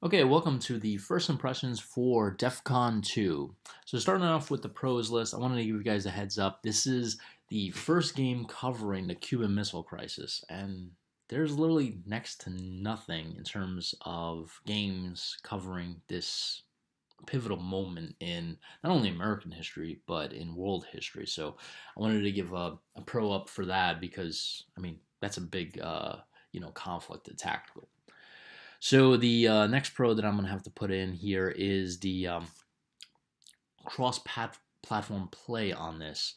Okay, welcome to the first impressions for Defcon 2. So starting off with the pros list, I wanted to give you guys a heads up. This is the first game covering the Cuban Missile Crisis, and there's literally next to nothing in terms of games covering this pivotal moment in not only American history, but in world history. So I wanted to give a pro up for that because, I mean, that's a big, conflict to tackle. So the next pro that I'm going to have to put in here is the cross-platform play on this.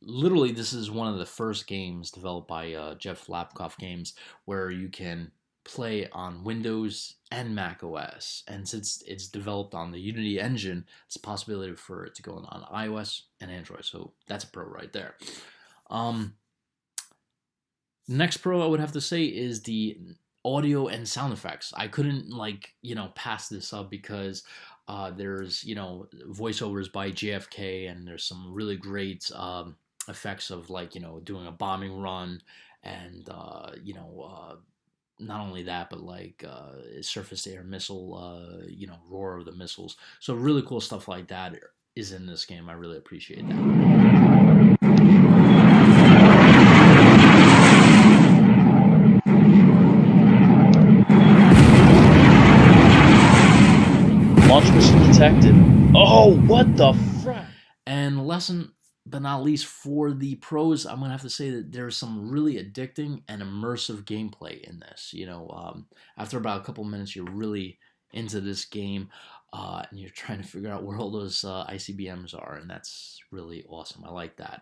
Literally, this is one of the first games developed by Jeff Lapkoff Games where you can play on Windows and Mac OS. And since it's developed on the Unity engine, it's a possibility for it to go on iOS and Android. So that's a pro right there. Next pro I would have to say is the audio and sound effects. I couldn't pass this up because there's voiceovers by JFK and there's some really great effects of doing a bombing run and not only that but surface to air missile roar of the missiles. So really cool stuff like that is in this game. I really appreciate that. Launch missile detected. Oh, what the frack? And lesson but not least for the pros, I'm gonna have to say that there's some really addicting and immersive gameplay in this. After about a couple minutes, you're really into this game, and you're trying to figure out where all those ICBMs are, and that's really awesome. I like that.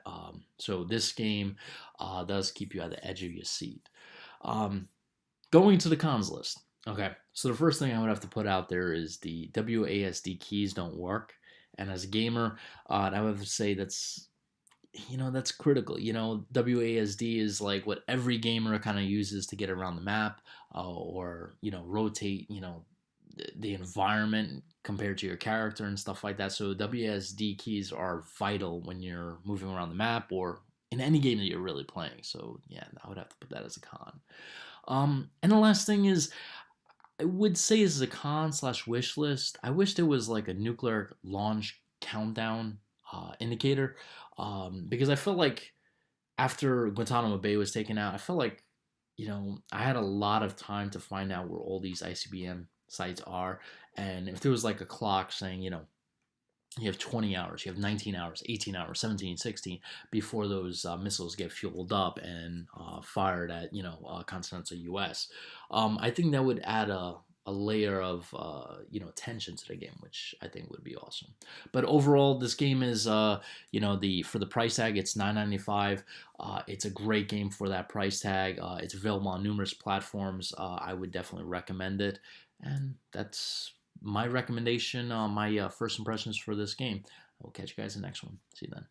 So this game does keep you at the edge of your seat. Going to the cons list. Okay, so the first thing I would have to put out there is the WASD keys don't work, and as a gamer, I would have to say that's critical. WASD is like what every gamer kind of uses to get around the map, or rotate the environment compared to your character and stuff like that. So WASD keys are vital when you're moving around the map or in any game that you're really playing. So yeah, I would have to put that as a con. And the last thing is, I would say this is a con slash wish list. I wish there was like a nuclear launch countdown indicator, because I felt like after Guantanamo Bay was taken out, I felt like I had a lot of time to find out where all these ICBM sites are, and if there was like a clock saying you have 20 hours, you have 19 hours, 18 hours, 17, 16 before those missiles get fueled up and fired at continental U.S. I think that would add a layer of tension to the game, which I think would be awesome. But overall, this game is for the price tag, it's $9.95. It's a great game for that price tag. It's available on numerous platforms. I would definitely recommend it, and that's my recommendation, my first impressions for this game. I will catch you guys in the next one. See you then.